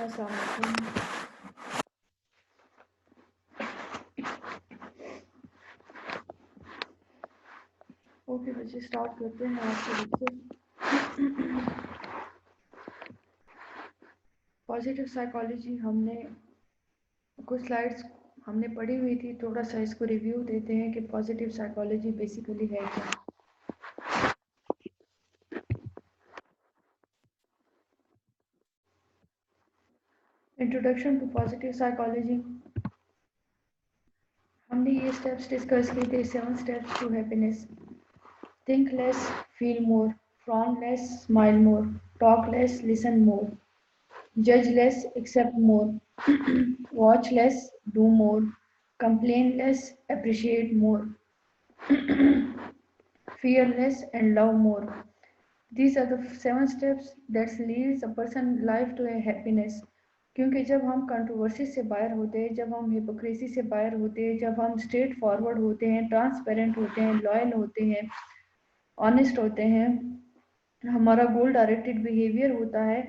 अस्सलाम वालेकुम। ओके बच्चे, स्टार्ट करते हैं आज के लेक्चर। पॉजिटिव साइकोलॉजी हमने कुछ स्लाइड्स हमने पढ़ी हुई थी, थोड़ा सा इसको रिव्यू देते हैं कि पॉजिटिव साइकोलॉजी बेसिकली है क्या। Introduction to positive psychology. हमने ये स्टेप्स डिस्कस किए थे, 7 steps to happiness. Think less, feel more, frown less, smile more, talk less, listen more, judge less, accept more, watch less, do more, complain less, appreciate more, fear less, and love more. These are the 7 steps that leads a person life to a happiness. क्योंकि जब हम controversy से बाहर होते हैं, जब हम hypocrisy से बाहर होते हैं, जब हम स्ट्रेट फॉरवर्ड होते हैं, ट्रांसपेरेंट होते हैं, लॉयल होते हैं, ऑनेस्ट होते हैं, हमारा गोल डायरेक्टेड बिहेवियर होता है,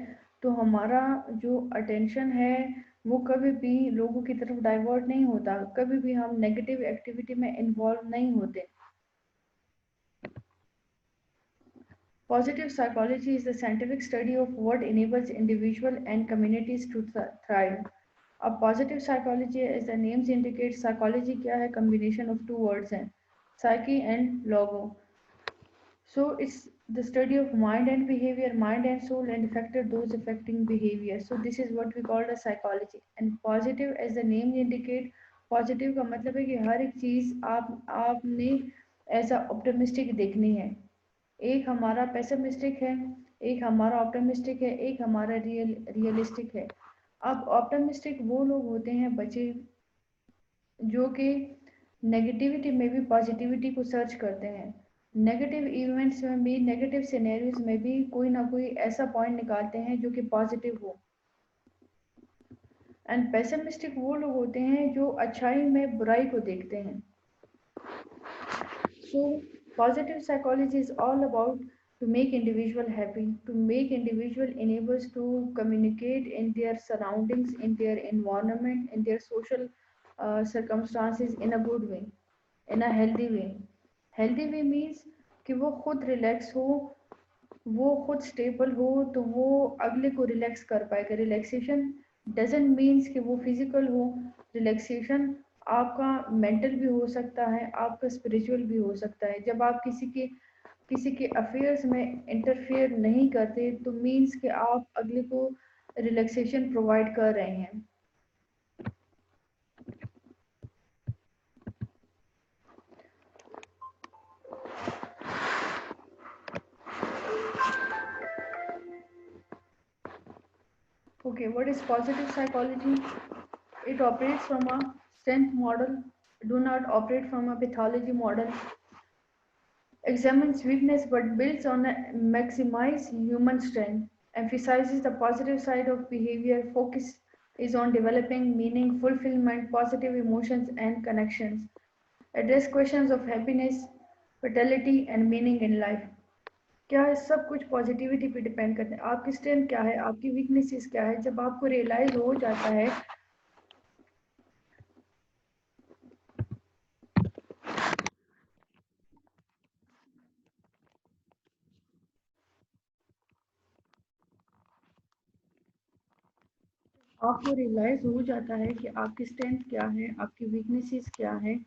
तो हमारा जो अटेंशन है वो कभी भी लोगों की तरफ डाइवर्ट नहीं होता, कभी भी हम नेगेटिव एक्टिविटी में इन्वॉल्व नहीं होते। Positive psychology is the scientific study of what enables individual and communities to thrive. अब positive psychology, as the names indicate, psychology क्या है? Combination of two words हैं, psyche and logo. So it's the study of mind and behavior, mind and soul, and affected those affecting behavior. So this is what we call the psychology. And positive, as the name indicate, positive का मतलब है कि हर एक चीज़ आपने ऐसा optimistic देखनी है। एक हमारा पेसिमिस्टिक है, एक हमारा ऑप्टिमिस्टिक है, एक हमारा रियलिस्टिक है। अब ऑप्टिमिस्टिक वो लोग होते हैं बच्चे जो कि नेगेटिविटी में भी पॉजिटिविटी को सर्च करते हैं, नेगेटिव इवेंट्स में भी, नेगेटिव सिनेरियोज में भी कोई ना कोई ऐसा पॉइंट निकालते हैं जो कि पॉजिटिव हो। एंड पेसिमिस्टिक वो लोग होते हैं जो अच्छाई में बुराई को देखते हैं। So positive psychology is all about to make individual happy, to make individual enables to communicate in their surroundings, in their environment, in their social circumstances in a good way, in a healthy way. Healthy way means कि वो खुद relax हो, वो खुद stable हो, तो वो अगले को रिलैक्स कर पाएगा। रिलैक्सेशन डजंट मीन्स कि वो फिजिकल हो, रिलैक्सेशन आपका मेंटल भी हो सकता है, आपका स्पिरिचुअल भी हो सकता है। जब आप किसी के अफेयर्स में इंटरफेयर नहीं करते, तो मीन्स कि आप अगले को रिलैक्सेशन प्रोवाइड कर रहे हैं। Okay, what is positive psychology? It operates from a strength model, do not operate from a pathology model, examines weakness but builds on a maximize human strength, emphasizes the positive side of behavior, focus is on developing meaning, fulfillment, positive emotions and connections, address questions of happiness, vitality and meaning in life. क्या है? सब कुछ positivity पे depend करते हैं। आपकी strength क्या है, आपकी वीकनेसेस क्या है, जब आपको रियलाइज हो जाता है आपको रियलाइज हो जाता है कि आपकी स्ट्रेंथ क्या है, आपकी वीकनेसेस क्या है,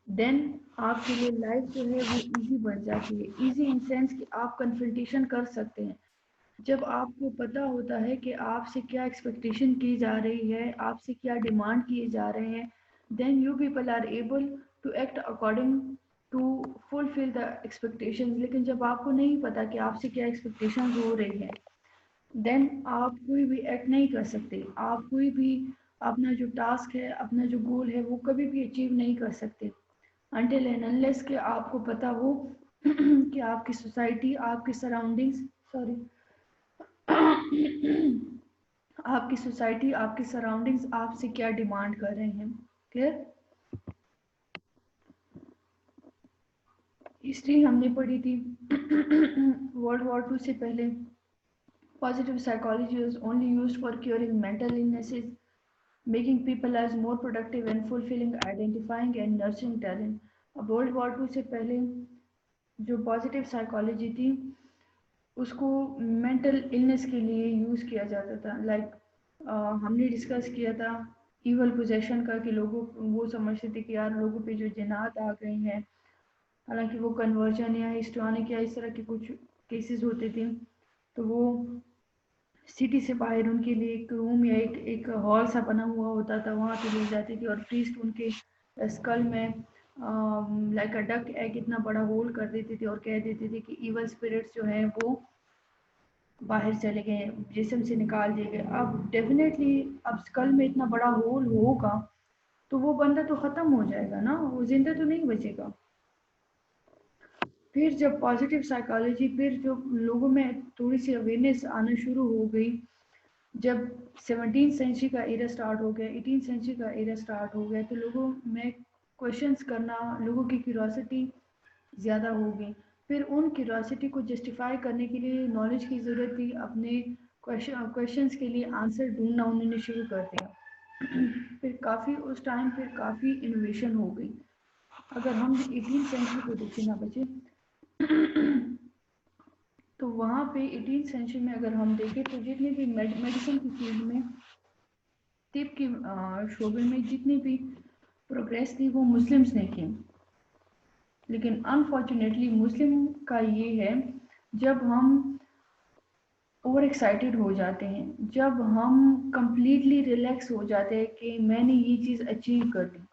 देन आपके लिए लाइफ जो है वो इजी बन जाती है। इजी इन सेंस कि आप कन्फ्रंटेशन कर सकते हैं। जब आपको पता होता है कि आपसे क्या एक्सपेक्टेशन की जा रही है, आपसे क्या डिमांड किए जा रहे हैं, then you people are able to act according to fulfil the expectation. लेकिन जब आपको नहीं पता कि आपसे क्या एक्सपेक्टेशन हो रही है, देन आप कोई भी एक्ट नहीं कर सकते। आप कोई भी अपना जो टास्क है, अपना जो गोल है, वो कभी भी अचीव नहीं कर सकते until and unless कि आपको पता हो कि आपकी सोसाइटी, आपकी सराउंडिंग्स, सॉरी आपकी सोसाइटी, आपकी सराउंडिंग्स आपसे क्या डिमांड कर रहे हैं। क्लियर? हिस्ट्री हमने पढ़ी थी वर्ल्ड वॉर 2 से पहले Positive psychology is only used for curing mental illnesses, making people as more productive and fulfilling, identifying and nurturing talent. अब वर्ल्ड वॉर टू से पहले जो पॉजिटिव साइकोलॉजी थी उसको मेंटल इलनेस के लिए यूज़ किया जाता था। हमने डिस्कस किया था ईवल पोजेशन का कि लोगों वो समझते थे कि यार लोगों पे जो जिन्नात आ गई हैं, हालांकि वो कन्वर्जन या हिस्टोनिक या इस तरह के कुछ केसेस होते थे, तो वो सिटी से बाहर उनके लिए एक रूम या एक हॉल सा बना हुआ होता था, वहाँ पे ले जाती थी और प्रीस्ट उनके स्कल में लाइक अ डक एग इतना बड़ा होल कर देते थे और कह देते थे कि इवल स्पिरिट्स जो हैं वो बाहर चले गए, जिस्म से निकाल दिए गए। अब डेफिनेटली अब स्कल में इतना बड़ा होल होगा तो वो बंदा तो ख़त्म हो जाएगा ना, वो जिंदा तो नहीं बचेगा। फिर जब पॉजिटिव साइकोलॉजी, फिर जो लोगों में थोड़ी सी अवेयरनेस आना शुरू हो गई, जब 17th सेंचुरी का एरा स्टार्ट हो गया, 18th सेंचुरी का एरा स्टार्ट हो गया, तो लोगों में क्वेश्चंस करना, लोगों की क्यूरियोसिटी ज़्यादा हो गई। फिर उन क्यूरियोसिटी को जस्टिफाई करने के लिए नॉलेज की ज़रूरत थी, अपने क्वेश्चंस के लिए आंसर ढूंढना उन्होंने शुरू कर दिया। फिर काफ़ी उस टाइम फिर काफ़ी इनोवेशन हो गई। अगर हम 18th सेंचुरी को देखें ना बच्चे, तो वहाँ पे 18th सेंचुरी में अगर हम देखें तो जितने भी मेडिसिन की फील्ड में, तिब के शोबे में जितनी भी प्रोग्रेस थी वो मुस्लिम्स ने की। लेकिन अनफॉर्चुनेटली मुस्लिम का ये है, जब हम ओवर एक्साइटेड हो जाते हैं, जब हम कंप्लीटली रिलैक्स हो जाते हैं कि मैंने ये चीज़ अचीव कर ली,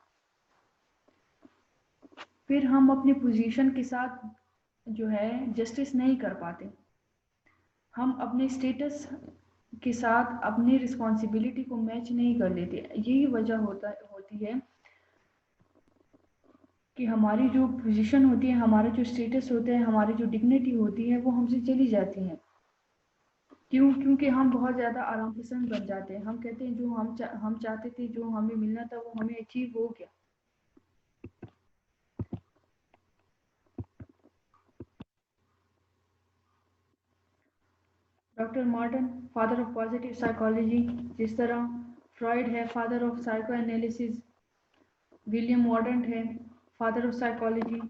फिर हम अपनी पोजीशन के साथ जो है जस्टिस नहीं कर पाते। हम अपने स्टेटस के साथ अपनी रिस्पॉन्सिबिलिटी को मैच नहीं कर लेते। यही वजह होती है कि हमारी जो पोजीशन होती है, हमारा जो स्टेटस होता है, हमारी जो डिग्निटी होती है वो हमसे चली जाती है। क्यों? क्योंकि हम बहुत ज़्यादा आराम पसंद बन जाते हैं। हम कहते हैं जो हम चाहते थे, जो हमें मिलना था वो हमें अचीव हो गया। Doctor Morton father of positive psychology, जिस तरह फ्रॉइड है father of psychoanalysis, William Wundt है फादर ऑफ साइकोलॉजी।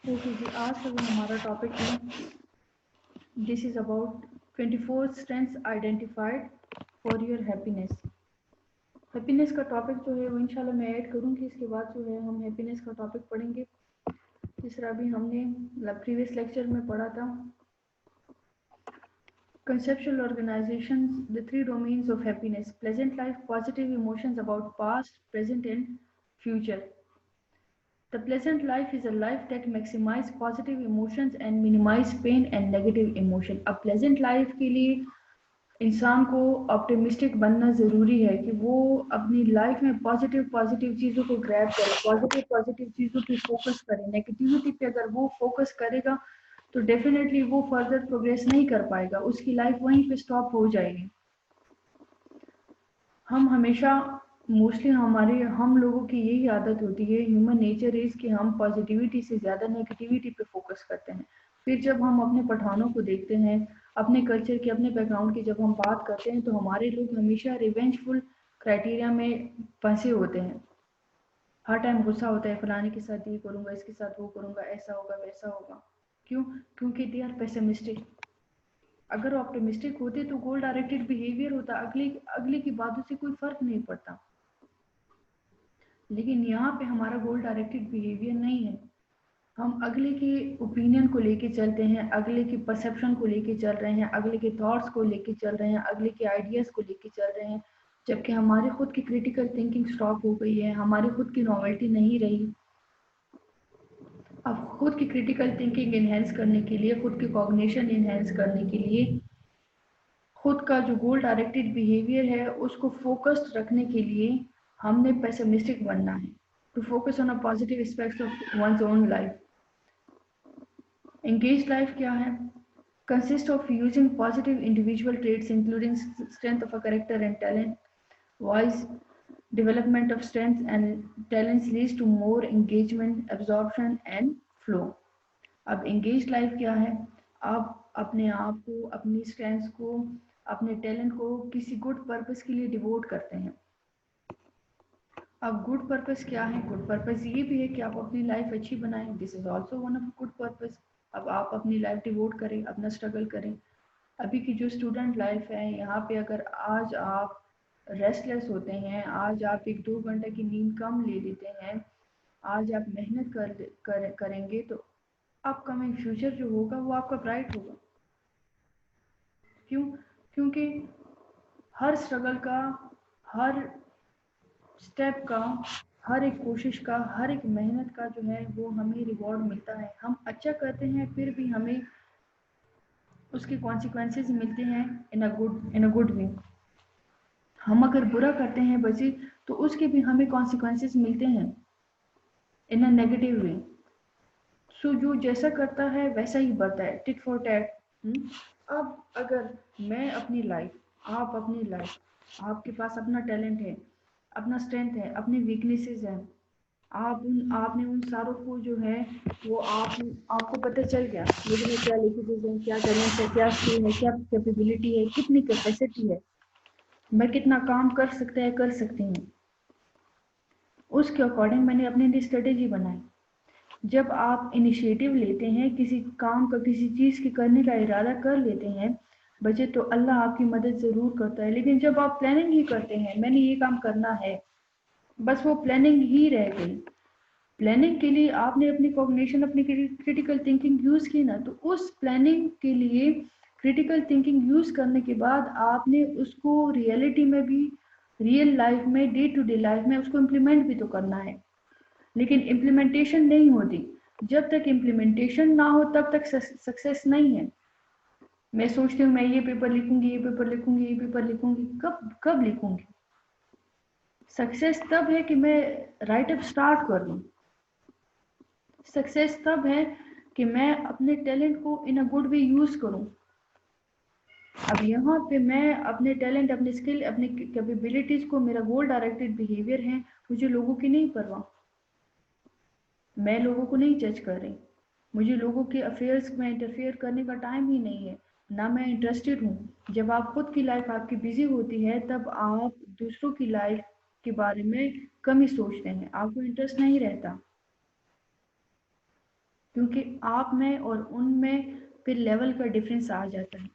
ओके जी, आज का जो हमारा टॉपिक है, this is about 24 strengths identified for your happiness. Happiness का टॉपिक जो है वो इंशाल्लाह मैं ऐड करूँगी, इसके बाद जो है हम हैप्पीनेस का टॉपिक पढ़ेंगे। जिस तरह अभी हमने प्रीवियस लेक्चर में पढ़ा था, conceptual organizations, the three domains of happiness: pleasant life, positive emotions about past, present and future. The pleasant life is a life that maximizes positive emotions and minimize pain and negative emotion. A pleasant life के लिए इंसान को optimistic बनना ज़रूरी है कि वो अपनी लाइफ में पॉजिटिव चीज़ों को ग्रैब करे, पॉजिटिव चीज़ों पे फोकस करे। नेगेटिविटी पे अगर वो फोकस करेगा तो डेफिनेटली वो फर्दर प्रोग्रेस नहीं कर पाएगा, उसकी लाइफ वहीं पे स्टॉप हो जाएगी। हम हमेशा मोस्टली हम लोगों की यही आदत होती है, ह्यूमन नेचर इज़ कि हम पॉजिटिविटी से ज़्यादा नेगेटिविटी पे फोकस करते हैं। फिर जब हम अपने पठानों को देखते हैं, अपने कल्चर की, अपने बैकग्राउंड की जब हम बात करते हैं, तो हमारे लोग हमेशा रिवेंजफुल क्राइटेरिया में फंसे होते हैं। हर टाइम गुस्सा होता है, फलाने के साथ ये करूँगा, इसके साथ वो करूँगा, ऐसा होगा वैसा होगा। क्यों? क्योंकि दे आर पेसिमिस्टिक। अगर ऑप्टिमिस्टिक होते तो गोल डायरेक्टेड बिहेवियर होता, अगले की बातों से कोई फर्क नहीं पड़ता। लेकिन यहाँ पे हमारा गोल डायरेक्टेड बिहेवियर नहीं है। हम अगले के ओपिनियन को लेके चलते हैं, अगले की परसेप्शन को लेके चल रहे हैं, अगले के थॉट्स को लेके चल रहे हैं, अगले के आइडियाज़ को लेके चल रहे हैं, जबकि हमारी खुद की क्रिटिकल थिंकिंग स्टॉप हो गई है, हमारी खुद की नॉवेल्टी नहीं रही। अब खुद की क्रिटिकल थिंकिंग इन्हेंस करने के लिए, खुद की कॉग्निशन इन्हेंस करने के लिए खुद का जो गोल डायरेक्टेड बिहेवियर है उसको फोकस्ड रखने के लिए हमने पेसिमिस्टिक बनना है, to focus on a positive aspects of one's own life. Engage life क्या है? Consist of using positive individual traits including strength of a character and talent, wise development of strengths and talents leads to more engagement, absorption and flow। अब engaged life क्या है? आप अपने आप को, अपनी स्ट्रेंथ्स को, अपने टैलेंट को किसी गुड पर्पस के लिए डिवोट करते हैं। अब गुड पर्पस क्या है? गुड पर्पस ये भी है कि आप अपनी लाइफ अच्छी बनाएं, this is also one of good purpose. अब आप अपनी लाइफ डिवोट करें, अपना स्ट्रगल करें। अभी की जो स्टूडेंट लाइफ है, यहाँ पे अगर आज आप रेस्टलेस होते हैं, आज आप 1-2 घंटे की नींद कम ले लेते हैं, आज आप मेहनत करेंगे तो अपकमिंग फ्यूचर जो होगा वो आपका ब्राइट होगा। क्यों? क्योंकि हर स्ट्रगल का, हर स्टेप का, हर एक कोशिश का, हर एक मेहनत का जो है वो हमें रिवॉर्ड मिलता है। हम अच्छा करते हैं फिर भी हमें उसके कॉन्सिक्वेंसेस मिलते हैं इन अ गुड वे। हम अगर बुरा करते हैं बच्चे तो उसके भी हमें कॉन्सिक्वेंसेस मिलते हैं इन अ नेगेटिव वे। सो जो जैसा करता है वैसा ही बढ़ता है, टिट फॉर टैट। अब अगर मैं अपनी लाइफ, आप अपनी लाइफ, आपके पास अपना टैलेंट है, अपना स्ट्रेंथ है, अपनी वीकनेसेस हैं, आपने उन सारों को जो है वो आपको पता चल गया मुझे में क्या लिखी है, क्या टैलेंट है, क्या स्किल है, क्या कैपेबिलिटी है, कितनी कैपेसिटी है, मैं कितना काम कर सकती हूँ। उसके अकॉर्डिंग मैंने अपने लिए स्ट्रेटेजी बनाई। जब आप इनिशिएटिव लेते हैं किसी काम का, किसी चीज़ के करने का इरादा कर लेते हैं बच्चे, तो अल्लाह आपकी मदद ज़रूर करता है। लेकिन जब आप प्लानिंग ही करते हैं, मैंने ये काम करना है, बस वो प्लानिंग ही रह गई। प्लानिंग के लिए आपने अपनी कॉग्निशन, अपनी क्रिटिकल थिंकिंग यूज़ की ना, तो उस प्लानिंग के लिए क्रिटिकल थिंकिंग यूज़ करने के बाद आपने उसको रियलिटी में भी, रियल लाइफ में, डे टू डे लाइफ में उसको इम्प्लीमेंट भी तो करना है। लेकिन इम्प्लीमेंटेशन नहीं होती। जब तक इम्प्लीमेंटेशन ना हो तब तक सक्सेस नहीं है। मैं सोचती हूँ मैं ये पेपर लिखूंगी, ये पेपर लिखूंगी, ये पेपर लिखूंगी, कब कब लिखूंगी? सक्सेस तब है कि मैं राइटअप स्टार्ट कर दूं। सक्सेस तब है कि मैं अपने टैलेंट को इन अ गुड वे यूज करूं। अब यहाँ पे मैं अपने टैलेंट, अपने स्किल, अपनी कैपेबिलिटीज को, मेरा गोल डायरेक्टेड बिहेवियर है, मुझे लोगों की नहीं परवाह, मैं लोगों को नहीं जज कर रही, मुझे लोगों के अफेयर्स में इंटरफेयर करने का टाइम ही नहीं है, ना मैं इंटरेस्टेड हूँ। जब आप खुद की लाइफ आपकी बिजी होती है तब आप दूसरों की लाइफ के बारे में कम ही सोचते हैं, आपको इंटरेस्ट नहीं रहता, क्योंकि आप में और उनमें फिर लेवल का डिफरेंस आ जाता है।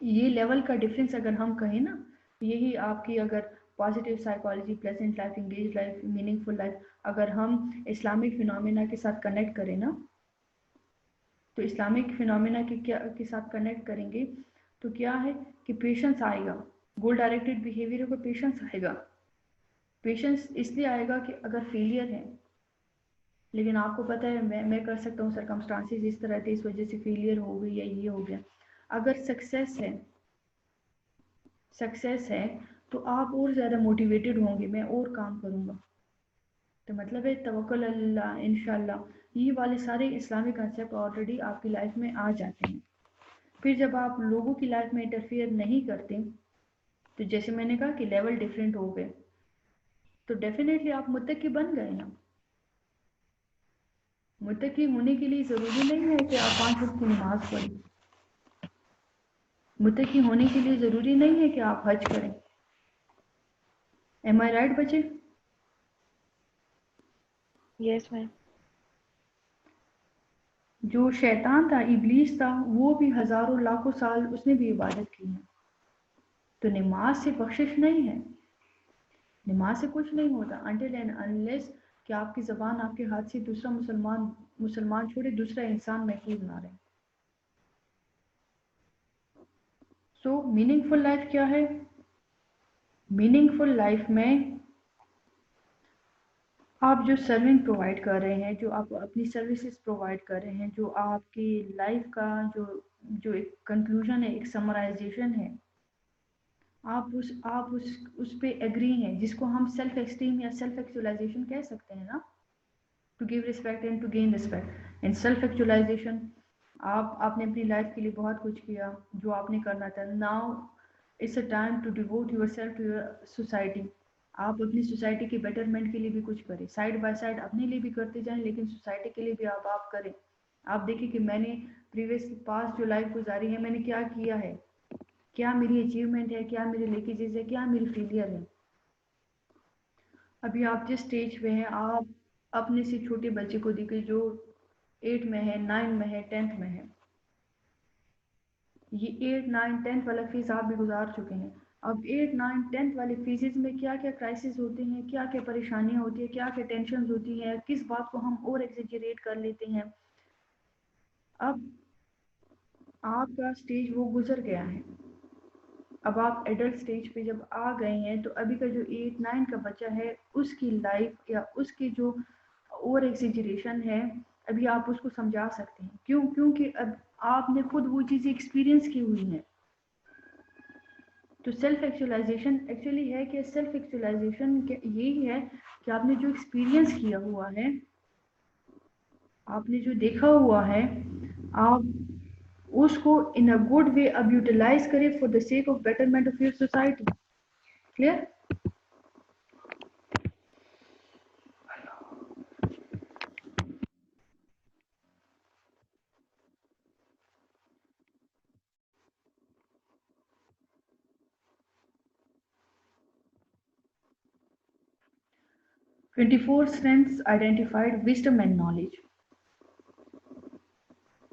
ये लेवल का डिफरेंस अगर हम कहें ना, यही आपकी अगर positive psychology, pleasant life, engage life, meaningful life, अगर हम इस्लामिक फिनोमेना के साथ कनेक्ट करें ना, तो इस्लामिक फिनोमेना के साथ कनेक्ट करेंगे तो क्या है कि पेशेंस आएगा। गोल डायरेक्टेड बिहेवियर को पेशेंस आएगा। पेशेंस इसलिए आएगा कि अगर फेलियर है, लेकिन आपको पता है मैं कर सकता हूँ, सरकमस्टांसेस इस तरह थे, इस वजह से फेलियर हो गई या ये हो गया। अगर सक्सेस है तो आप और ज़्यादा मोटिवेटेड होंगे, मैं और काम करूँगा। तो मतलब है तवक्कुल अल्लाह, इंशाल्लाह, ये वाले सारे इस्लामिक कंसेप्ट ऑलरेडी आपकी लाइफ में आ जाते हैं। फिर जब आप लोगों की लाइफ में इंटरफेयर नहीं करते, तो जैसे मैंने कहा कि लेवल डिफरेंट हो गए, तो डेफिनेटली आप मुत्तकी बन गए ना। मुत्तकी होने के लिए ज़रूरी नहीं है कि आप 5 वक्त की नमाज पढ़ें, मुत्तकी होने के लिए ज़रूरी नहीं है कि आप हज करें। एम आई राइट बच्चे? Yes ma'am. जो शैतान था, इब्लीस था, वो भी हज़ारों लाखों साल उसने भी इबादत की है। तो नमाज से बख्शिश नहीं है, नमाज से कुछ नहीं होता अनटिल एंड अनलेस कि आपकी ज़बान आपके हाथ से दूसरा मुसलमान छोड़े, दूसरा इंसान महफूज ना रहे। सो मीनिंगफुल लाइफ क्या है? मीनिंगफुल लाइफ में आप जो सर्विंग प्रोवाइड कर रहे हैं, जो आप अपनी सर्विसेज प्रोवाइड कर रहे हैं, जो आपकी लाइफ का जो जो एक कंक्लूजन है, एक समराइजेशन है, आप उस पे एग्री हैं, जिसको हम सेल्फ एस्टीम या सेल्फ एक्चुअलाइजेशन कह सकते हैं ना, to give respect and to gain respect and self actualization. आपने अपनी लाइफ के लिए बहुत कुछ किया जो आपने करना था, now it's a time to devote your self to your society. आप अपनी सोसाइटी के बेटरमेंट के लिए भी कुछ करें, साइड बाय साइड अपने लिए भी करते जाएं, लेकिन सोसाइटी के लिए भी आप करें। आप देखिए कि मैंने प्रीवियस पास्ट जो लाइफ गुजारी है, मैंने क्या किया है, क्या मेरी अचीवमेंट है, क्या मेरे लीकेजेस है, क्या मेरी फेलियर है। अभी आप जिस स्टेज पे हैं, आप अपने से छोटे बच्चे को देखिए जो 8 में है, 9 में है, 10th में है। ये 8, 9, 10th वाला फेज आप भी गुजार चुके हैं। अब 8, 9, 10th वाले फेजेस में क्या क्या क्राइसिस होते हैं, क्या क्या परेशानियां होती है, क्या क्या टेंशन होती है, किस बात को हम और एग्जेजरेट कर लेते हैं। अब आपका स्टेज वो गुजर गया है, अब आप एडल्ट स्टेज पे जब आ गए हैं, तो अभी का जो 8, 9 का बच्चा है, उसकी लाइफ या उसकी जो ओवर एग्जेजरेशन है, अभी आप उसको समझा सकते हैं। क्यों? क्योंकि अब आपने खुद वो चीज़ें एक्सपीरियंस की हुई हैं। तो सेल्फ एक्चुअलाइजेशन एक्चुअली है कि सेल्फ एक्चुअलाइजेशन यही है कि आपने जो एक्सपीरियंस किया हुआ है, आपने जो देखा हुआ है, आप उसको इन अ गुड वे अब यूटिलाइज करें for the sake of betterment of your society. Clear? 24 strengths identified, wisdom and knowledge।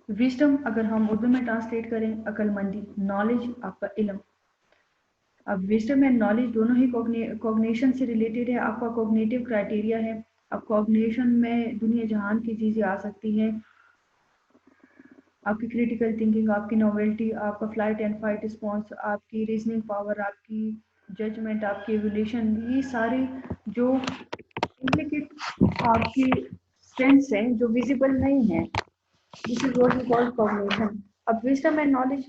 Wisdom अगर हम उर्दू में ट्रांसलेट करें, अकलमंदी, नॉलेज आपका इल्म। अब विजडम एंड नॉलेज दोनों ही कॉग्निशन से रिलेटेड है, आपका कॉग्निटिव क्राइटेरिया है। अब कॉग्निशन में दुनिया जहान की चीज़ें आ सकती हैं, आपकी क्रिटिकल थिंकिंग, आपकी नोवेल्टी, आपका फ्लाइट एंड फाइट रिस्पॉन्स, आपकी रीजनिंग पावर, आपकी जजमेंट, आपकी एवोल्यूशन, ये सारे जो इम्प्लिकेट आपकी स्ट्रेंथ्स हैं जो विजिबल नहीं है, this is what we call cognition. अब विजडम एंड नॉलेज,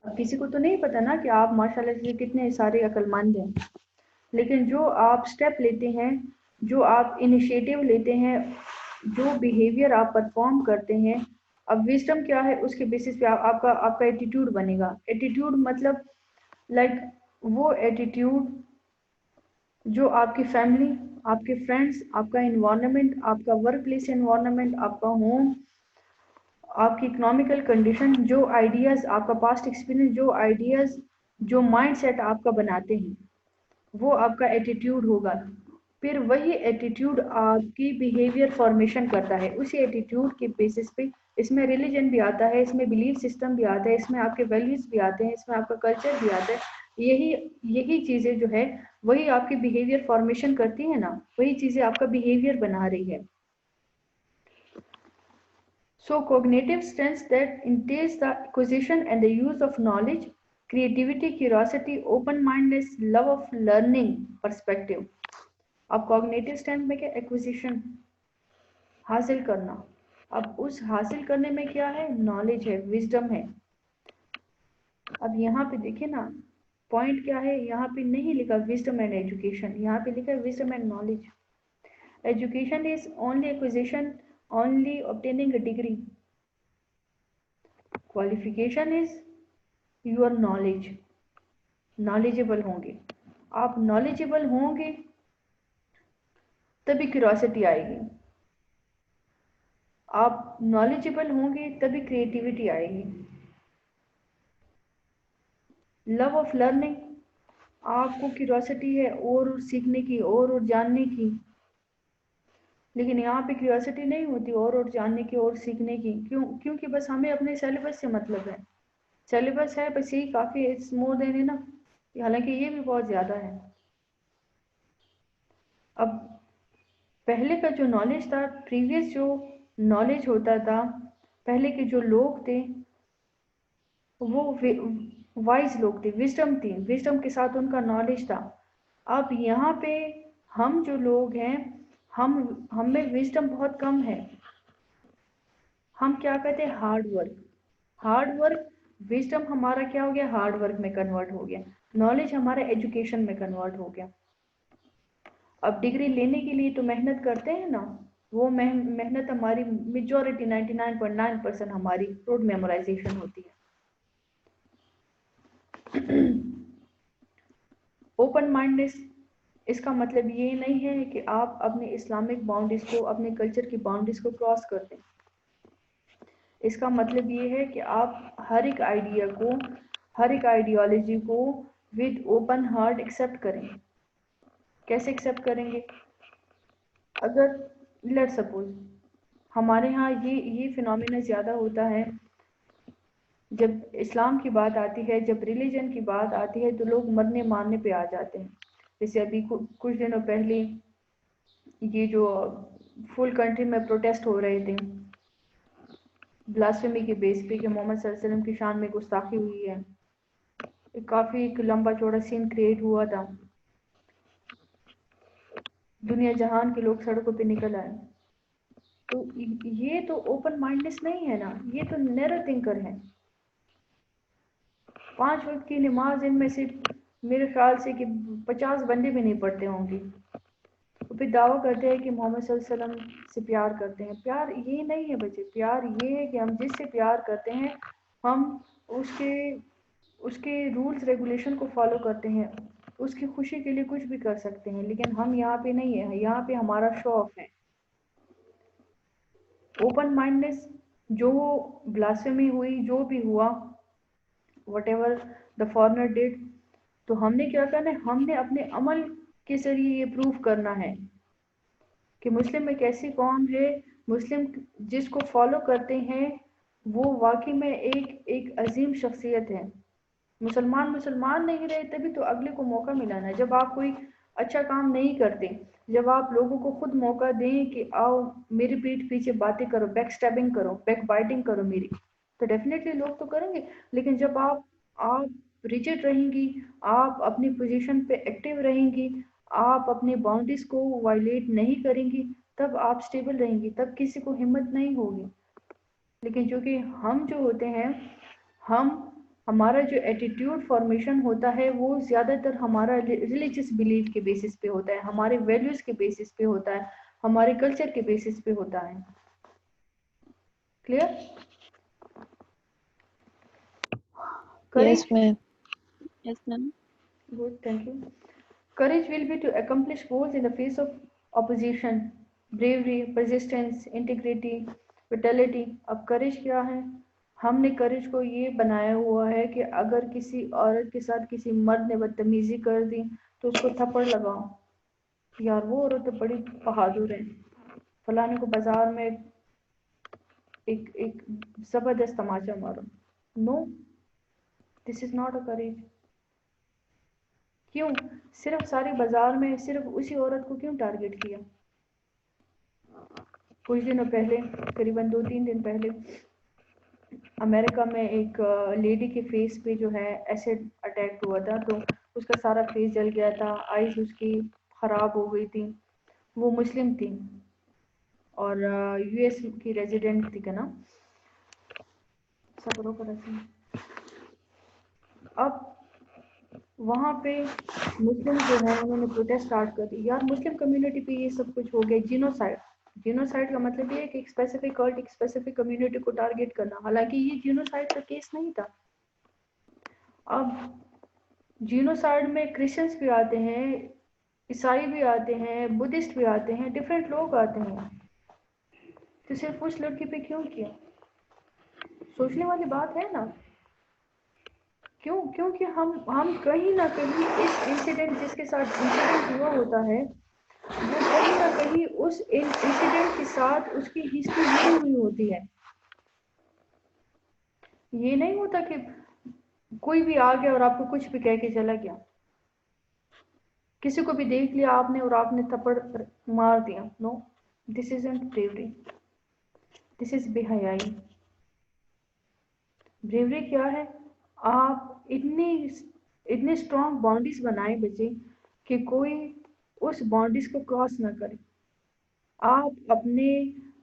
अब किसी को तो नहीं पता ना कि आप माशाल्लाह से कितने सारे अक्लमंद हैं, लेकिन जो आप स्टेप लेते हैं, जो आप इनिशिएटिव लेते हैं, जो बिहेवियर आप परफॉर्म करते हैं, अब विजडम क्या है, उसके बेसिस पे आपका एटीट्यूड बनेगा। एटीट्यूड मतलब लाइक वो एटीट्यूड जो आपकी फैमिली, आपके फ्रेंड्स, आपका इन्वायरमेंट, आपका वर्क प्लेस इन्वायरमेंट, आपका होम, आपकी इकोनॉमिकल कंडीशन, जो आइडियाज़, आपका पास्ट एक्सपीरियंस, जो आइडियाज़, जो माइंड सेट आपका बनाते हैं, वो आपका एटीट्यूड होगा। फिर वही एटीट्यूड आपकी बिहेवियर फॉर्मेशन करता है। उसी एटीट्यूड के बेसिस पे इसमें रिलीजन भी आता है, इसमें बिलीफ सिस्टम भी आता है, इसमें आपके वैल्यूज भी आते हैं, इसमें आपका कल्चर भी आता है। यही यही चीज़ें जो है वही आपकी बिहेवियर फॉर्मेशन करती है ना, वही चीज़ें आपका बिहेवियर बना रही है। So cognitive strengths that entails the acquisition and the use of knowledge, creativity, curiosity, open-mindedness, love of learning, perspective। अब कॉग्निटिव स्ट्रेंथ में क्या, एक्विजिशन, हासिल करना। अब उस हासिल करने में क्या है, नॉलेज है, विजडम है। अब यहाँ पे देखिए ना, पॉइंट क्या है, यहाँ पे नहीं लिखा विजडम एंड एजुकेशन, यहाँ पे लिखा है wisdom and knowledge. Education is only acquisition, only obtaining a degree. Qualification is your knowledge, knowledgeable होंगे। आप नॉलेजेबल होंगे तभी क्यूरोसिटी आएगी, आप नॉलेजेबल होंगे तभी क्रिएटिविटी आएगी। लव ऑफ लर्निंग, आपको क्यूरोसिटी है और सीखने की और जानने की, लेकिन यहाँ पे क्यूरोसिटी नहीं होती और जानने की और सीखने की। क्यों? क्योंकि बस हमें अपने सिलेबस से मतलब है, सिलेबस है बस, यही काफ़ी, इट्स मोर देन इनफ, हालांकि ये भी बहुत ज़्यादा है। अब पहले का जो नॉलेज था, प्रीवियस जो नॉलेज होता था, पहले के जो लोग थे वो वाइज लोग थे, विजडम थी, विजडम के साथ उनका नॉलेज था। अब यहाँ पे हम जो लोग हैं, हम में विजडम बहुत कम है। हम क्या कहते हैं, hard work. Hard work, wisdom हमारा क्या हो गया, हार्ड वर्क में कन्वर्ट हो गया, नॉलेज हमारा एजुकेशन में कन्वर्ट हो गया। अब डिग्री लेने के लिए तो मेहनत करते हैं ना, वो मेहनत हमारी मेजॉरिटी 99.9% हमारी रोड मेमोराइजेशन होती है। ओपन माइंडनेस, इसका मतलब ये नहीं है कि आप अपने इस्लामिक बाउंड्रीज को, अपने कल्चर की बाउंड्रीज को क्रॉस कर दें। इसका मतलब ये है कि आप हर एक आइडिया को, हर एक आइडियोलॉजी को विद ओपन हार्ट एक्सेप्ट करें। कैसे एक्सेप्ट करेंगे? अगर लेट सपोज हमारे यहाँ ये फिनोमिना ज़्यादा होता है, जब इस्लाम की बात आती है, जब रिलीजन की बात आती है, तो लोग मरने मारने पे आ जाते हैं। जैसे अभी कुछ दिनों पहले ये जो फुल कंट्री में प्रोटेस्ट हो रहे थे ब्लास्फेमी के बेस पे कि मोहम्मद सल्लल्लाहु अलैहि वसल्लम की शान में गुस्ताखी हुई है, काफ़ी एक लंबा चौड़ा सीन क्रिएट हुआ था, दुनिया जहान के लोग सड़कों पे निकल आए। तो ये तो ओपन माइंडनेस नहीं है ना, ये तो नैरो थिंकर है। 5 वक्त की नमाज इनमें से मेरे ख्याल से कि 50 बंदे भी नहीं पढ़ते होंगे, तो फिर दावा करते हैं कि मोहम्मद सल्लल्लाहु अलैहि वसल्लम से प्यार करते हैं। प्यार ये नहीं है बच्चे, प्यार ये है कि हम जिससे प्यार करते हैं हम उसके उसके रूल्स रेगुलेशन को फॉलो करते हैं, उसकी खुशी के लिए कुछ भी कर सकते हैं, लेकिन हम यहाँ पे नहीं है, यहाँ पे हमारा शो ऑफ है। ओपन माइंडनेस, जो ब्लास्फेमी हुई, जो भी हुआ, whatever the foreigner did, तो हमने क्या करना है, हमने अपने अमल के जरिए ये प्रूव करना है कि मुस्लिम एक ऐसी कौम है, मुस्लिम जिसको फॉलो करते हैं वो वाकई में एक अजीम शख्सियत है। मुसलमान मुसलमान नहीं रहे तभी तो अगले को मौका मिला ना। जब आप कोई अच्छा काम नहीं करते, जब आप लोगों को खुद मौका दें कि आओ मेरी पीठ पीछे बातें करो, बैक स्टैबिंग करो, बैक बाइटिंग करो मेरी, तो डेफिनेटली लोग तो करेंगे। लेकिन जब आप रिजिड रहेंगी, आप अपनी पोजीशन पे एक्टिव रहेंगी, आप अपनी बाउंड्रीज को वायलेट नहीं करेंगी, तब आप स्टेबल रहेंगी, तब किसी को हिम्मत नहीं होगी। लेकिन जो कि हम जो होते हैं, हम हमारा जो एटीट्यूड फॉर्मेशन होता है वो ज़्यादातर हमारा रिलीजियस बिलीफ के बेसिस पे होता है, हमारे वैल्यूज़ के बेसिस पे होता है, हमारे कल्चर के बेसिस पे होता है। Clear? Yes, courage, ma'am. Yes, ma'am. Good, thank you. Courage will be to accomplish goals in the face of opposition, bravery, persistence, integrity, vitality। अब करेज क्या है? हमने करेज को ये बनाया हुआ है कि अगर किसी औरत के साथ किसी मर्द ने बदतमीजी कर दी तो उसको थप्पड़ लगाओ। यार वो औरत तो बड़ी बहादुर है, फलाने को बाजार में एक एक जबरदस्त तमाचा मारो। No, this is not a courage. क्यों? सिर्फ सारी बाजार में सिर्फ उसी औरत को क्यों टारगेट किया? कुछ दिनों पहले, करीबन 2-3 दिन पहले, अमेरिका में एक लेडी के फेस पे जो है एसिड अटैक हुआ था, तो उसका सारा फेस जल गया था, आईज उसकी ख़राब हो गई थी। वो मुस्लिम थी और यूएस की रेजिडेंट थी, ना सब रोक रहे। अब वहाँ पे मुस्लिम जो है उन्होंने प्रोटेस्ट स्टार्ट कर दी। यार मुस्लिम कम्युनिटी पे ये सब कुछ हो गया, जीनोसाइड। जीनोसाइड का मतलब ये है कि एक स्पेसिफिक कल्ट, एक स्पेसिफिक कम्युनिटी को टारगेट करना, हालांकि ये जीनोसाइड का केस नहीं था। अब जीनोसाइड में क्रिश्चियंस भी आते हैं, ईसाई भी आते हैं, बुद्धिस्ट भी आते हैं, डिफरेंट लोग आते हैं, तो सिर्फ उस लड़की पे क्यों किया? सोचने वाली बात है ना। क्यों? क्योंकि हम कहीं ना कहीं इस इंसिडेंट, जिसके साथ इंसिडेंट हुआ होता है, वो कहीं ना कहीं उस इंसिडेंट के साथ उसकी हिस्ट्री जुड़ी हुई होती है। ये नहीं होता कि कोई भी आ गया और आपको कुछ भी कह के चला गया, किसी को भी देख लिया आपने और आपने थप्पड़ मार दिया। No, this isn't bravery, this is बेहयाई। ब्रेवरी क्या है? आप इतनी स्ट्रॉन्ग बाउंड्रीज बनाए बच्चे कि कोई उस बाउंड्रीज को क्रॉस ना करे। आप अपने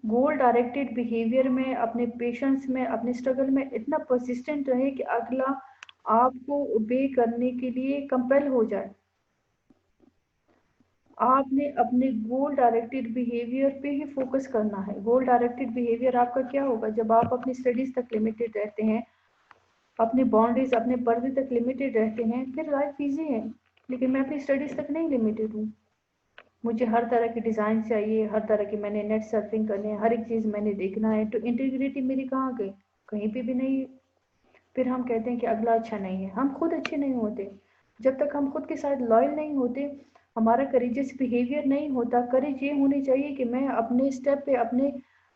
गोल डायरेक्टेड बिहेवियर में, अपने पेशेंस में, अपने स्ट्रगल में इतना परसिस्टेंट रहे कि अगला आपको ओबे करने के लिए कंपेल हो जाए। आपने अपने गोल डायरेक्टेड बिहेवियर पे ही फोकस करना है। गोल डायरेक्टेड बिहेवियर आपका क्या होगा? जब आप अपनी स्टडीज तक लिमिटेड रहते हैं, अपनी बाउंड्रीज, अपने पर्दे तक लिमिटेड रहते हैं, फिर लाइफ इजी है। लेकिन मैं अपनी स्टडीज तक नहीं लिमिटेड हूँ, मुझे हर तरह की डिज़ाइन चाहिए, हर तरह की मैंने नेट सर्फिंग करनी है, हर एक चीज़ मैंने देखना है, तो इंटीग्रिटी मेरी कहाँ गई? कहीं पे भी नहीं। फिर हम कहते हैं कि अगला अच्छा नहीं है। हम खुद अच्छे नहीं होते जब तक हम खुद के साथ लॉयल नहीं होते, हमारा करेजियस बिहेवियर नहीं होता। करेज ये होनी चाहिए कि मैं अपने स्टेप पे, अपने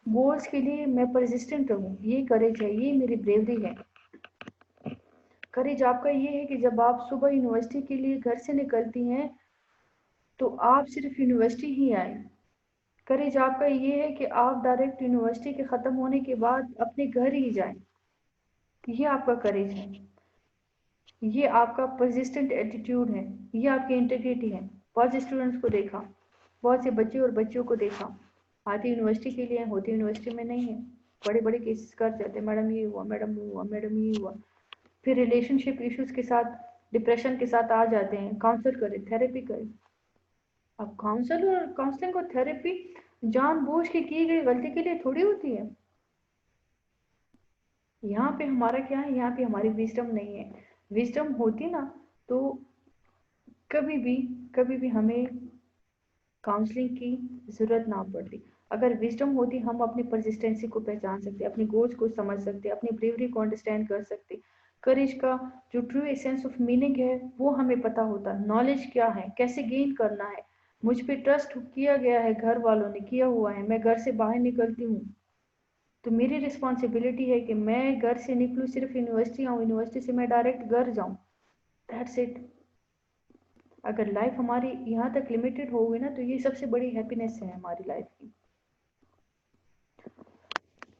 गोल्स के लिए मैं परसिस्टेंट रहूँ। ये करेज है, ये मेरी ब्रेवरी है। करेज आपका ये है कि जब आप सुबह यूनिवर्सिटी के लिए घर से निकलती हैं तो आप सिर्फ यूनिवर्सिटी ही आए। करेज आपका ये है कि आप डायरेक्ट यूनिवर्सिटी के ख़त्म होने के बाद अपने घर ही जाएं। ये आपका करेज है, ये आपका परसिस्टेंट एटीट्यूड है, ये आपकी इंटीग्रिटी है। बहुत से स्टूडेंट्स को देखा, बहुत से बच्चे और बच्चियों को देखा, आते यूनिवर्सिटी के लिए, होते यूनिवर्सिटी में नहीं है, बड़े बड़े केसेस कर जाते, मैडम ये हुआ, मैडम वो हुआ, मैडम ये हुआ। फिर रिलेशनशिप इश्यूज के साथ, डिप्रेशन के साथ आ जाते हैं। काउंसलर करें, थेरेपी करें। अब काउंसलिंग और थेरेपी जानबूझ के की गई गलती के लिए थोड़ी होती है। यहाँ पे हमारा क्या है? यहाँ पे हमारी विजडम नहीं है। विजडम होती ना तो कभी भी हमें काउंसलिंग की ज़रूरत ना पड़ती। अगर विजडम होती, हम अपनी परसिस्टेंसी को पहचान सकते, अपने गोल्स को समझ सकते, अपनी ब्रेवरी को अंडरस्टैंड कर सकते। करेज का जो ट्रू एसेंस ऑफ मीनिंग है वो हमें पता होता। नॉलेज क्या है, कैसे गेन करना है। मुझ पे ट्रस्ट किया गया है, घर वालों ने किया हुआ है, मैं घर से बाहर निकलती हूँ तो मेरी रिस्पॉन्सिबिलिटी है कि मैं घर से निकलूँ, सिर्फ यूनिवर्सिटी आऊँ, यूनिवर्सिटी से मैं डायरेक्ट घर जाऊँ। That's it. अगर लाइफ हमारी यहाँ तक लिमिटेड होगी ना तो ये सबसे बड़ी हैप्पीनेस है हमारी लाइफ की।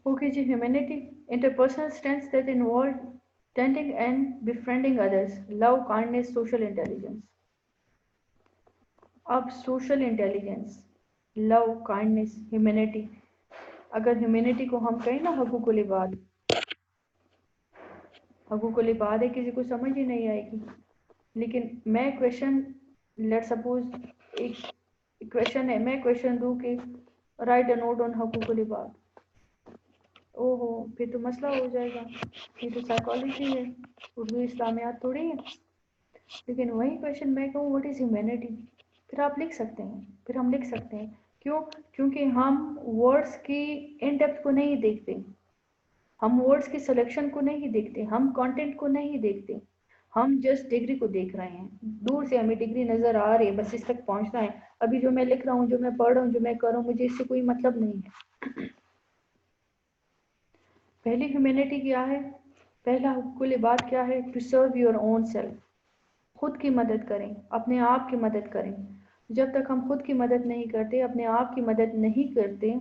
ओके जी, humanity, interpersonal strengths that involve tending and befriending others, love, kindness, social intelligence. अब social intelligence, love, kindness, humanity. अगर ह्यूमैनिटी को हम कहें ना हकूक़ुल इबाद, हकूक़ुल इबाद है, किसी को समझ ही नहीं आएगी। लेकिन मैं क्वेश्चन, लेट सपोज एक क्वेश्चन है, मैं क्वेश्चन दूं कि राइट अ नोट ऑन हकूक़ुल इबाद, ओहो फिर तो मसला हो जाएगा, ये तो साइकोलॉजी है, उर्दू इस्लामियात थोड़ी है। लेकिन वही क्वेश्चन मैं कहूँ व्हाट इज़ ह्यूमैनिटी, फिर आप लिख सकते हैं, फिर हम लिख सकते हैं। क्यों? क्योंकि हम वर्ड्स की इन डेप्थ को नहीं देखते, हम वर्ड्स की सिलेक्शन को नहीं देखते, हम कंटेंट को नहीं देखते, हम जस्ट डिग्री को देख रहे हैं। दूर से हमें डिग्री नज़र आ रही है, बस इस तक पहुंचना है। अभी जो मैं लिख रहा हूँ, जो मैं पढ़ रहा हूँ, जो मैं कर रहा हूँ, मुझे इससे कोई मतलब नहीं है। पहली ह्यूमैनिटी क्या है? पहला हुक्कुल इबाद क्या है? To serve your own self. खुद की मदद करें, अपने आप की मदद करें। जब तक हम खुद की मदद नहीं करते, अपने आप की मदद नहीं करते,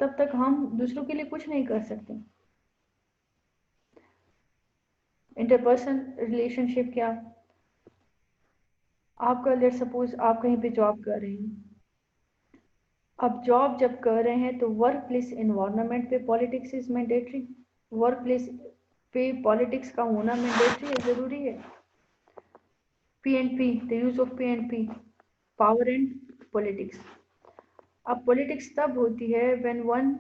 तब तक हम दूसरों के लिए कुछ नहीं कर सकते। इंटरपर्सनल रिलेशनशिप क्या? आपका लेट सपोज आप कहीं पे जॉब कर रहे हैं, अब जॉब जब कर रहे हैं तो वर्क प्लेस इन्वायरमेंट पे politics is mandatory. Work place पे पॉलिटिक्स का होना मैंडेटरी है, ज़रूरी है। PNP, the use of PNP, power and politics. अब पॉलिटिक्स तब होती है when one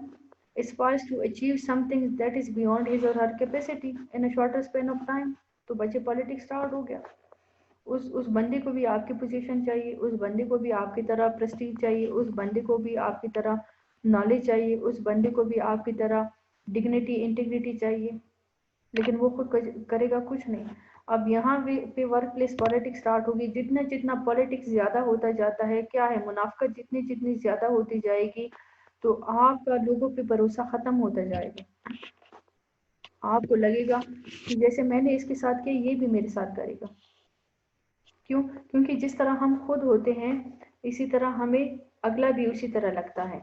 aspires to achieve something that is beyond his or her capacity in a shorter span of time। तो बच्चे पॉलिटिक्स स्टार्ट हो गया। उस बंदे को भी आपकी पोजीशन चाहिए, उस बंदे को भी आपकी तरह प्रेस्टीज चाहिए, उस बंदे को भी आपकी तरह नॉलेज चाहिए, उस बंदे को भी आपकी तरह डिग्निटी, इंटीग्रिटी चाहिए। लेकिन वो खुद करेगा कुछ नहीं। अब यहाँ पे वर्क प्लेस पॉलिटिक्स स्टार्ट होगी। जितना जितना पॉलिटिक्स ज़्यादा होता जाता है, क्या है, मुनाफकत जितनी जितनी ज़्यादा होती जाएगी तो आपका लोगों पे भरोसा ख़त्म होता जाएगा। आपको लगेगा कि जैसे मैंने इसके साथ किया, ये भी मेरे साथ करेगा। क्यों? क्योंकि जिस तरह हम खुद होते हैं, इसी तरह हमें अगला भी उसी तरह लगता है।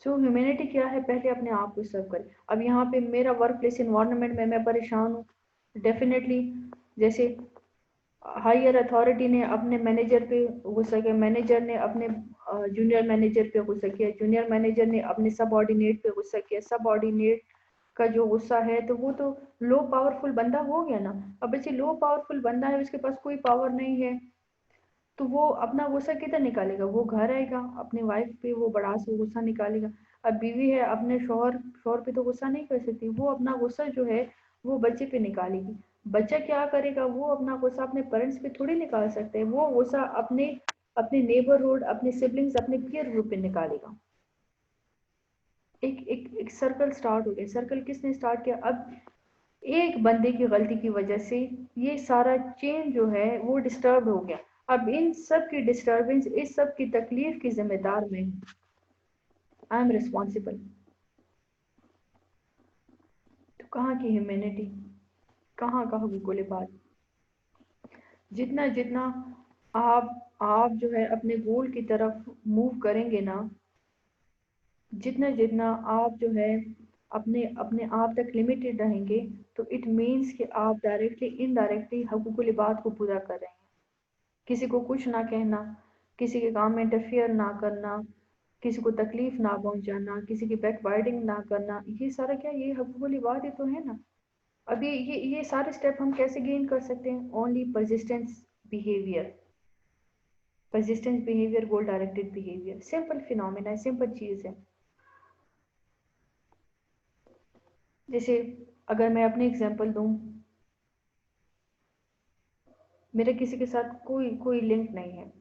सो ह्यूमैनिटी क्या है? पहले अपने आप को सर्व करें। अब यहाँ पे मेरा वर्क प्लेस इन्वायरमेंट में मैं परेशान हूँ, डेफिनेटली जैसे हायर अथॉरिटी ने अपने मैनेजर पे गुस्सा किया, मैनेजर ने अपने जूनियर मैनेजर पे गुस्सा किया, जूनियर मैनेजर ने अपने सबऑर्डिनेट पे गुस्सा किया, सबऑर्डिनेट का जो गुस्सा है तो वो तो लो पावरफुल बंदा हो गया ना। अब बच्चे लो पावरफुल बंदा है, उसके पास कोई पावर नहीं है, तो वो अपना गुस्सा किधर निकालेगा? वो घर आएगा अपनी वाइफ पे, वो बड़ा से गुस्सा निकालेगा। अब बीवी है, अपने शौहर शौहर पे तो गुस्सा नहीं कर सकती, वो अपना गुस्सा जो है वो बच्चे पे निकालेगी। बच्चा क्या करेगा? वो अपना गुस्सा अपने पेरेंट्स पे थोड़ी निकाल सकते हैं, वो गुस्सा अपने अपने नेबरहुड, अपने सिबलिंग्स, अपने पीयर ग्रुप पे निकालेगा। एक एक एक सर्कल स्टार्ट हो गया। सर्कल किसने स्टार्ट किया? अब एक बंदे की गलती की वजह से ये सारा चेन जो है वो डिस्टर्ब हो गया। अब इन सब की डिस्टर्बेंस, इस सब की तकलीफ की जिम्मेदार मैं हूँ। I am responsible. तो कहाँ की ह्यूमैनिटी, कहाँ का हुकूक बात? जितना जितना आप जो है अपने गोल की तरफ मूव करेंगे ना, जितना जितना आप जो है अपने अपने आप तक लिमिटेड रहेंगे, तो इट मीन्स कि आप डायरेक्टली इनडायरेक्टली हुकूकुल इबाद को पूरा कर रहे हैं। किसी को कुछ ना कहना, किसी के काम में इंटरफियर ना करना, किसी को तकलीफ ना पहुंचाना, किसी की बैक बाइटिंग ना करना, ये सारा क्या, ये हुकूकुल इबाद ही तो है ना। अभी ये सारे स्टेप हम कैसे गेन कर सकते हैं? Only persistence behaviour, persistence behaviour, गोल डायरेक्टेड बिहेवियर। सिंपल फिनोमेना है, सिंपल चीज है। जैसे अगर मैं अपनी एग्जांपल दूं, मेरे किसी के साथ कोई कोई लिंक नहीं है,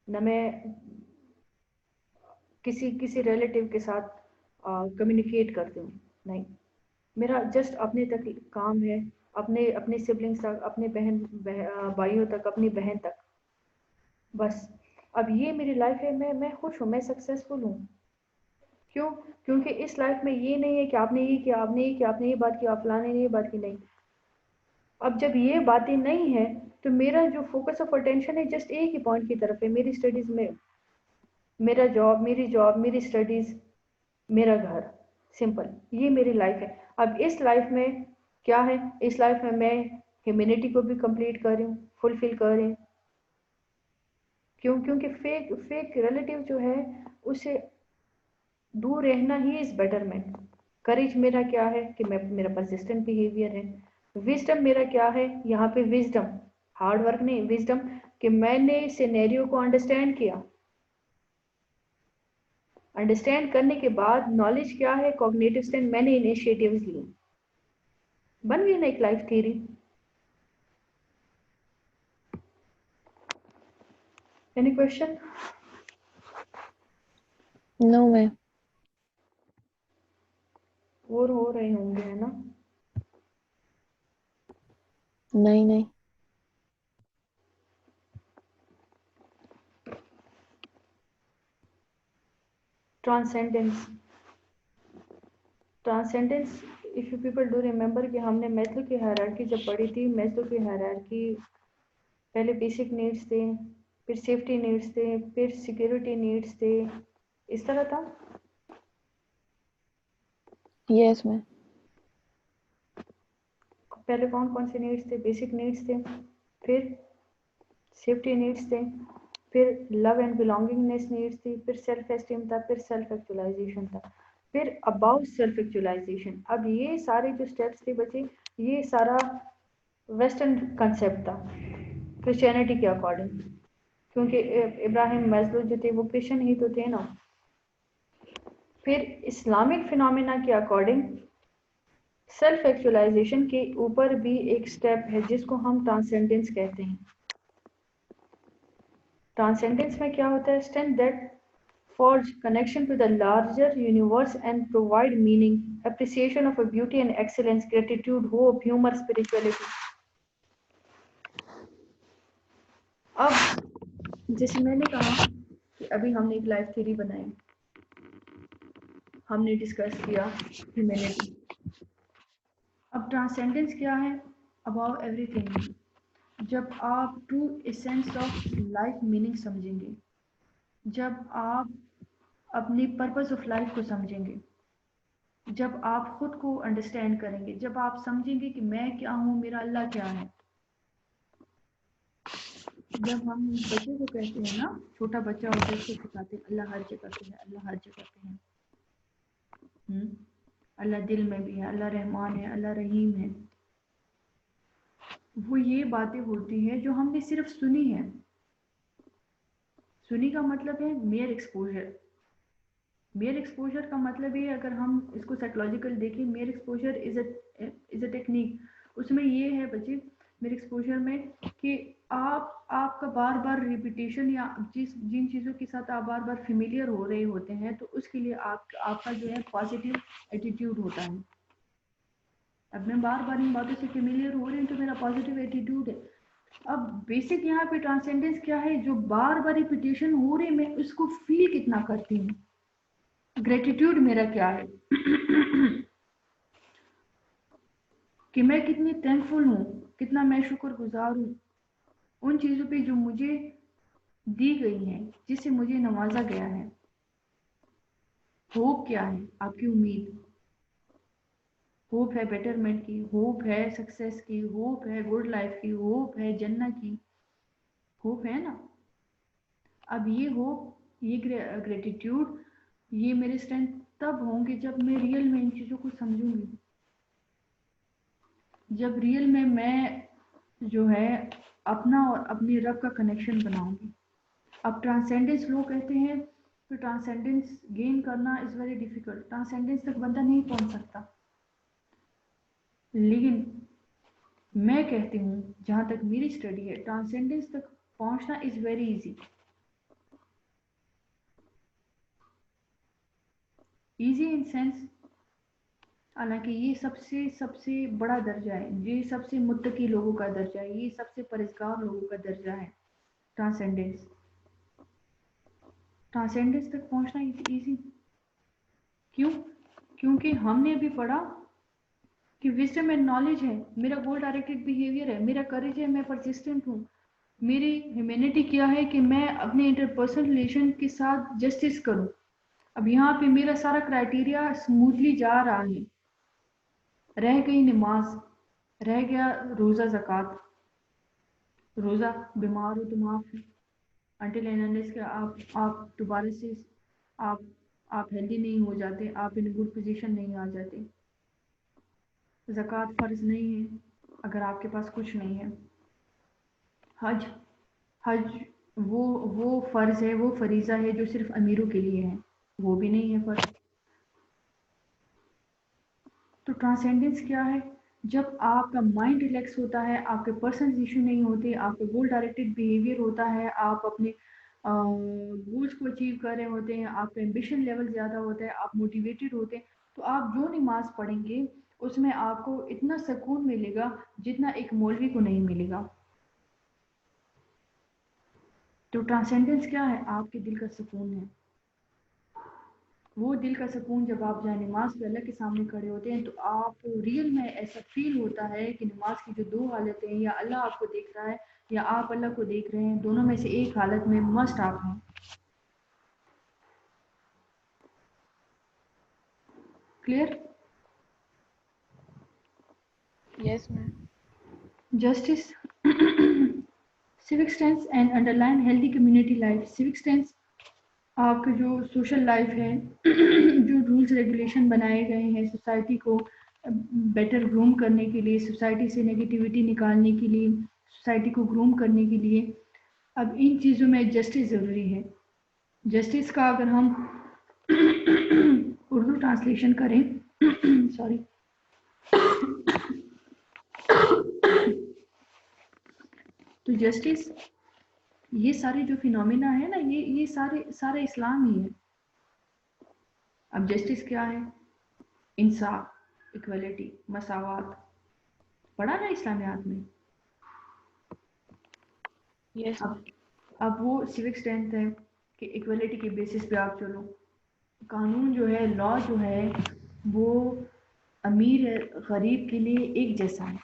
न मैं किसी किसी रिलेटिव के साथ कम्युनिकेट करती हूँ, नहीं। मेरा जस्ट अपने तक काम है, अपने अपने सिबलिंग्स तक, अपने भाइयों तक, अपनी बहन तक, बस। अब ये मेरी लाइफ है, मैं खुश हूँ, मैं सक्सेसफुल हूँ। क्यों? क्योंकि इस लाइफ में ये नहीं है कि आपने ये किया, आपने ये किया, आपने ये बात की, आप फलाने ने ये बात की, नहीं। अब जब ये बातें नहीं है, तो मेरा जो फोकस ऑफ अटेंशन है जस्ट एक ही पॉइंट की तरफ है, मेरी स्टडीज में, मेरा जॉब, मेरी स्टडीज, मेरा घर। सिंपल, ये मेरी लाइफ है। अब इस लाइफ में क्या है? इस लाइफ में मैं ह्यूमैनिटी को भी कंप्लीट कर रही हूँ, फुलफिल कर रही हूँ। क्यों? क्योंकि फेक फेक रिलेटिव जो है उससे दूर रहना ही इज बेटरमेंट। करेज मेरा क्या है कि मैं, मेरा परसिस्टेंट बिहेवियर है। विजडम मेरा क्या है? यहाँ पे विजडम, हार्ड वर्क नहीं, विजडम, कि मैंने सिनेरियो को अंडरस्टैंड किया। अंडरस्टैंड करने के बाद नॉलेज क्या है? कॉग्निटिव स्ट्रेंथ, मैंने इनिशिएटिव्स लिए, बन गई ना एक life theory. Any question? No ma'am. और हो रहे होंगे, है ना? नहीं नहीं। Transcendence, transcendence, if you people do remember कि हमने मैस्लो की हायरार्की जब पढ़ी थी, मैस्लो की हायरार्की पहले बेसिक नीड्स थे, फिर सेफ्टी नीड्स थे, फिर सिक्योरिटी नीड्स थे, इस तरह था। Yes ma'am. पहले कौन कौन से नीड्स थे? बेसिक नीड्स थे, फिर सेफ्टी नीड्स थे, फिर लव एंड बिलोंगिंगनेस नीड्स थी, फिर सेल्फ एस्टीम था, फिर सेल्फ एक्चुअलाइजेशन था, फिर अबाउट सेल्फ एक्चुअलाइजेशन। अब ये सारे जो स्टेप्स थे बच्चे, ये सारा वेस्टर्न कंसेप्ट था क्रिश्चियनिटी के अकॉर्डिंग, क्योंकि इब्राहिम मैस्लो जो थे वो क्रिश्चियन ही तो थे ना। फिर इस्लामिक फिनोमेना के अकॉर्डिंग सेल्फ एक्चुअलाइजेशन के ऊपर भी एक स्टेप है जिसको हम ट्रांसेंडेंस कहते हैं। ट्रांसेंडेंस में क्या होता है? Strength that forge connection to the larger universe and provide meaning, appreciation of a beauty and excellence, gratitude, hope, humor, spirituality. अब जैसे मैंने कहा कि अभी हमने एक लाइफ थ्योरी बनाई, हमने डिस्कस किया ह्यूमैनिटी। अब ट्रांसेंडेंस क्या है? About everything. जब आप true essence of life meaning समझेंगे, जब आप अपनी पर्पस ऑफ लाइफ को समझेंगे, जब आप खुद को अंडरस्टैंड करेंगे, जब आप समझेंगे कि मैं क्या हूँ, मेरा अल्लाह क्या है, जब हम बच्चे को कहते हैं ना, छोटा बच्चा होता है, उसको सिखाते हैं अल्लाह हर जगह पे है, अल्लाह हर जगह पे है। अल्लाह दिल में भी है, अल्लाह रहमान है, अल्लाह रहीम है। वो ये बातें होती हैं जो हमने सिर्फ सुनी है। सुनी का मतलब है मेयर एक्सपोजर। मेयर एक्सपोजर का मतलब ये, अगर हम इसको साइकोलॉजिकल देखें, mayor exposure is a technique. उसमें ये है बच्चे, मेयर एक्सपोजर में कि आपका बार बार रिपीटेशन या जिन चीज़ों के साथ आप बार बार फेमिलियर हो रहे होते हैं, तो उसके लिए आपका जो है पॉजिटिव एटीट्यूड होता है। अब मैं बार बार इन बातों से फेमिलियर हो रही हूँ तो मेरा पॉजिटिव एटीट्यूड है। अब बेसिक यहाँ पे ट्रांसेंडेंस क्या है, जो बार बार रिपीटेशन हो रही है मैं उसको फील कितना करती हूँ। ग्रेटिट्यूड मेरा क्या है कि मैं कितनी थैंकफुल हूँ, कितना मैं शुक्रगुजार हूँ उन चीज़ों पे जो मुझे दी गई हैं, जिससे मुझे नवाजा गया है। होप क्या है, आपकी उम्मीद। होप है बेटरमेंट की, होप है सक्सेस की, होप है गुड लाइफ की, होप है जन्नत की। होप है ना। अब ये होप, ये ग्रेटिट्यूड, ये मेरे स्ट्रेंथ तब होंगे जब मैं रियल में इन चीज़ों को समझूंगी, जब रियल में मैं जो है अपना और अपने रब का कनेक्शन बनाऊंगी। अब ट्रांसेंडेंस लोग कहते हैं कि ट्रांसेंडेंस गेन करना इज़ वेरी डिफिकल्ट, ट्रांसेंडेंस तक बंदा नहीं पहुंच सकता। लेकिन मैं कहती हूँ, जहाँ तक मेरी स्टडी है, ट्रांसेंडेंस तक पहुंचना is very easy. Easy in sense, हालांकि ये सबसे सबसे बड़ा दर्जा है, ये सबसे मुत्तकी लोगों का दर्जा है, ये सबसे परहेजगार लोगों का दर्जा है। ट्रांसेंडेंस, ट्रांसेंडेंस तक पहुंचना इजी क्यों? क्योंकि हमने अभी पढ़ा कि विजडम एंड नॉलेज है, मेरा गोल डायरेक्टेड बिहेवियर है, मेरा करेज है, मैं परसिस्टेंट हूँ। मेरी ह्यूमैनिटी क्या है कि मैं अपने इंटरपर्सनल रिलेशन के साथ जस्टिस करूँ। अब यहाँ पे मेरा सारा क्राइटेरिया स्मूथली जा रहा है। रह गई नमाज, रह गया रोज़ा ज़कात। रोज़ा बीमार हो तो माफ़, अंटिल एंड अनलेस के आप दोबारा से आप आप हेल्दी नहीं हो जाते, आप इन गुड पोजीशन नहीं आ जाते। ज़कात फ़र्ज़ नहीं है अगर आपके पास कुछ नहीं है। हज, हज वो फ़र्ज़ है, वो फरीज़ा है जो सिर्फ अमीरों के लिए है, वो भी नहीं है फ़र्ज़। तो ट्रांसेंडेंस क्या है? जब आपका माइंड रिलैक्स होता है, आपके पर्सनल इशू नहीं होते, आपके गोल डायरेक्टेड बिहेवियर होता है, आप अपने गोल्स को अचीव कर रहे होते हैं, आपका एम्बिशन लेवल ज़्यादा होता है, आप मोटिवेटेड होते हैं, तो आप जो नमाज पढ़ेंगे उसमें आपको इतना सुकून मिलेगा जितना एक मौलवी को नहीं मिलेगा। तो ट्रांसेंडेंस क्या है? आपके दिल का सुकून है। वो दिल का सुकून जब आप जहाँ नमाज पे अल्लाह के सामने खड़े होते हैं, तो आप रियल में ऐसा फील होता है कि नमाज की जो दो हालतें हैं, या अल्लाह आपको देख रहा है या आप अल्लाह को देख रहे हैं, दोनों में से एक हालत में मस्ट आप हैं। Clear? Yes ma'am. Justice, civic sense and underline healthy community life. Civic sense आपका जो सोशल लाइफ है, जो रूल्स रेगुलेशन बनाए गए हैं सोसाइटी को बेटर ग्रूम करने के लिए, सोसाइटी से नेगेटिविटी निकालने के लिए, सोसाइटी को ग्रूम करने के लिए। अब इन चीज़ों में जस्टिस ज़रूरी है। जस्टिस का अगर हम उर्दू ट्रांसलेशन करें सॉरी, तो जस्टिस, ये सारे जो फिनोमिना है ना, ये सारे इस्लाम ही है। अब जस्टिस क्या है? इंसाफ, इक्वलिटी, मसावात, पढ़ा ना इस्लामियात में। Yes ma'am. अब वो सिविक स्ट्रेंथ है कि इक्वलिटी के बेसिस पे आप चलो। कानून जो है, लॉ जो है, वो अमीर गरीब के लिए एक जैसा है।